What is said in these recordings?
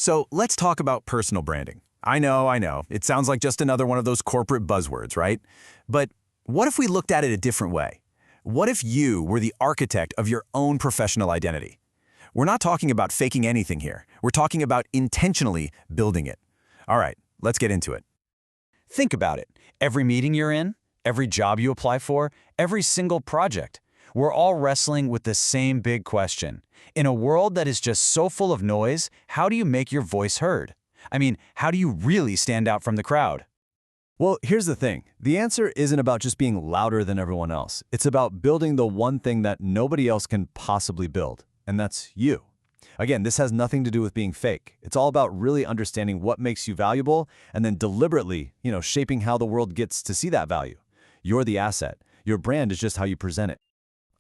So let's talk about personal branding. I know, it sounds like just another one of those corporate buzzwords, right? But what if we looked at it a different way? What if you were the architect of your own professional identity? We're not talking about faking anything here. We're talking about intentionally building it. All right, let's get into it. Think about it. Every meeting you're in, every job you apply for, every single project, we're all wrestling with the same big question. In a world that is just so full of noise, how do you make your voice heard? I mean, how do you really stand out from the crowd? Well, here's the thing. The answer isn't about just being louder than everyone else. It's about building the one thing that nobody else can possibly build, and that's you. Again, this has nothing to do with being fake. It's all about really understanding what makes you valuable and then deliberately, shaping how the world gets to see that value. You're the asset. Your brand is just how you present it.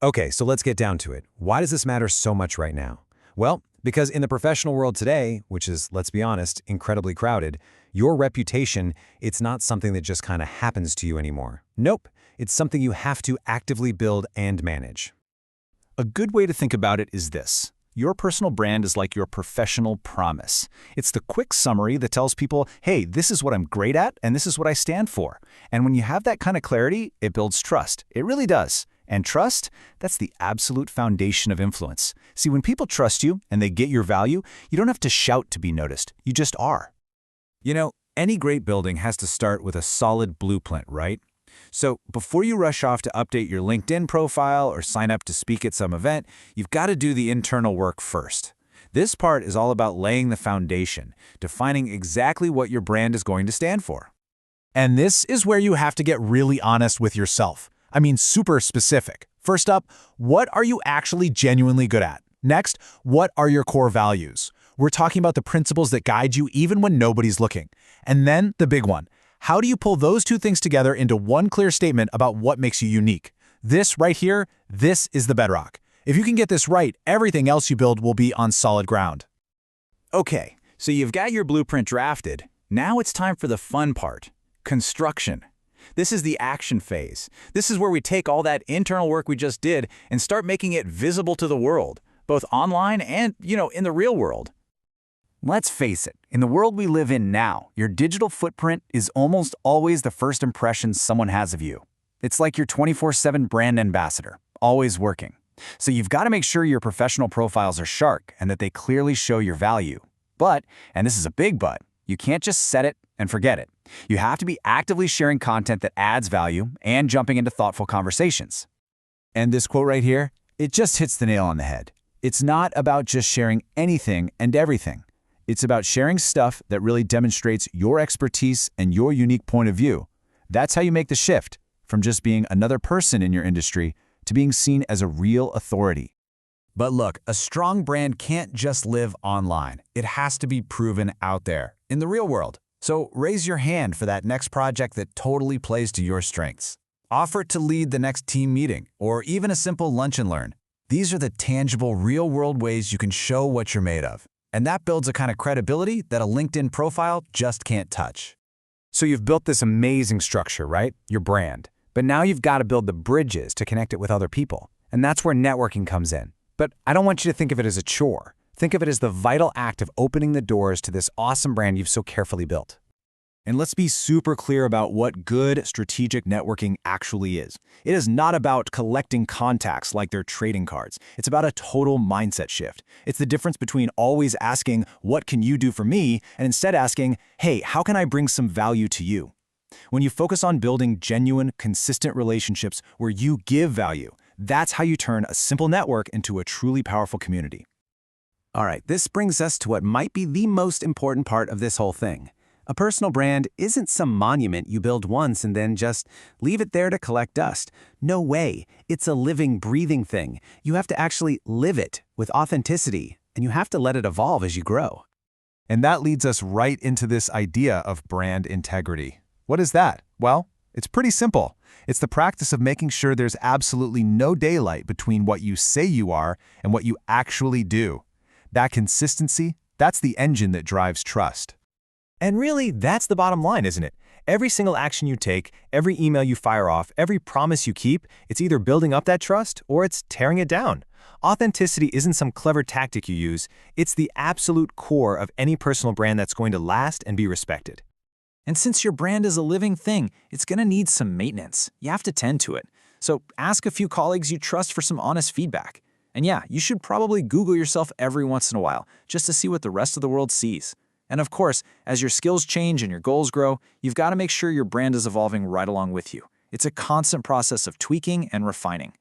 Okay, so let's get down to it. Why does this matter so much right now? Well, because in the professional world today, which is, let's be honest, incredibly crowded, your reputation, it's not something that just kind of happens to you anymore. Nope, it's something you have to actively build and manage. A good way to think about it is this. Your personal brand is like your professional promise. It's the quick summary that tells people, hey, this is what I'm great at and this is what I stand for. And when you have that kind of clarity, it builds trust. It really does. And trust, that's the absolute foundation of influence. See, when people trust you and they get your value, you don't have to shout to be noticed. You just are. Any great building has to start with a solid blueprint, right? So before you rush off to update your LinkedIn profile or sign up to speak at some event, you've got to do the internal work first. This part is all about laying the foundation, defining exactly what your brand is going to stand for. And this is where you have to get really honest with yourself. I mean, super specific. First up, what are you actually genuinely good at? Next, what are your core values? We're talking about the principles that guide you even when nobody's looking. And then the big one. How do you pull those two things together into one clear statement about what makes you unique? This right here, this is the bedrock. If you can get this right, everything else you build will be on solid ground. Okay, so you've got your blueprint drafted. Now it's time for the fun part, construction. This is the action phase. This is where we take all that internal work we just did and start making it visible to the world, both online and, in the real world. Let's face it, in the world we live in now, your digital footprint is almost always the first impression someone has of you. It's like your 24/7 brand ambassador, always working. So you've got to make sure your professional profiles are sharp and that they clearly show your value. But, and this is a big but, you can't just set it and forget it. You have to be actively sharing content that adds value and jumping into thoughtful conversations. And this quote right here, it just hits the nail on the head. It's not about just sharing anything and everything. It's about sharing stuff that really demonstrates your expertise and your unique point of view. That's how you make the shift from just being another person in your industry to being seen as a real authority. But look, a strong brand can't just live online. It has to be proven out there, in the real world. So raise your hand for that next project that totally plays to your strengths. Offer to lead the next team meeting, or even a simple lunch and learn. These are the tangible, real-world ways you can show what you're made of. And that builds a kind of credibility that a LinkedIn profile just can't touch. So you've built this amazing structure, right? Your brand. But now you've got to build the bridges to connect it with other people. And that's where networking comes in. But I don't want you to think of it as a chore. Think of it as the vital act of opening the doors to this awesome brand you've so carefully built. And let's be super clear about what good strategic networking actually is. It is not about collecting contacts like they're trading cards. It's about a total mindset shift. It's the difference between always asking, what can you do for me? And instead asking, hey, how can I bring some value to you? When you focus on building genuine, consistent relationships where you give value, that's how you turn a simple network into a truly powerful community. All right, this brings us to what might be the most important part of this whole thing. A personal brand isn't some monument you build once and then just leave it there to collect dust. No way. It's a living, breathing thing. You have to actually live it with authenticity, and you have to let it evolve as you grow. And that leads us right into this idea of brand integrity. What is that? Well, it's pretty simple. It's the practice of making sure there's absolutely no daylight between what you say you are and what you actually do. That consistency, that's the engine that drives trust. And really, that's the bottom line, isn't it? Every single action you take, every email you fire off, every promise you keep, it's either building up that trust or it's tearing it down. Authenticity isn't some clever tactic you use, it's the absolute core of any personal brand that's going to last and be respected. And since your brand is a living thing, it's going to need some maintenance. You have to tend to it. So ask a few colleagues you trust for some honest feedback. And yeah, you should probably Google yourself every once in a while, just to see what the rest of the world sees. And of course, as your skills change and your goals grow, you've got to make sure your brand is evolving right along with you. It's a constant process of tweaking and refining.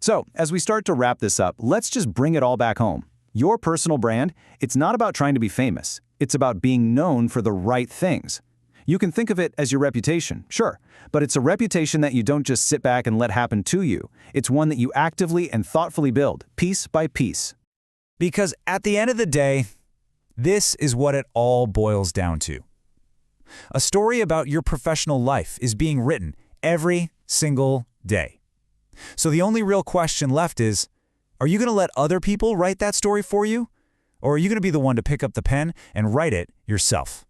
So, as we start to wrap this up, let's just bring it all back home. Your personal brand, it's not about trying to be famous. It's about being known for the right things. You can think of it as your reputation, sure, but it's a reputation that you don't just sit back and let happen to you. It's one that you actively and thoughtfully build, piece by piece. Because at the end of the day, this is what it all boils down to. A story about your professional life is being written every single day. So the only real question left is, are you going to let other people write that story for you? Or are you going to be the one to pick up the pen and write it yourself?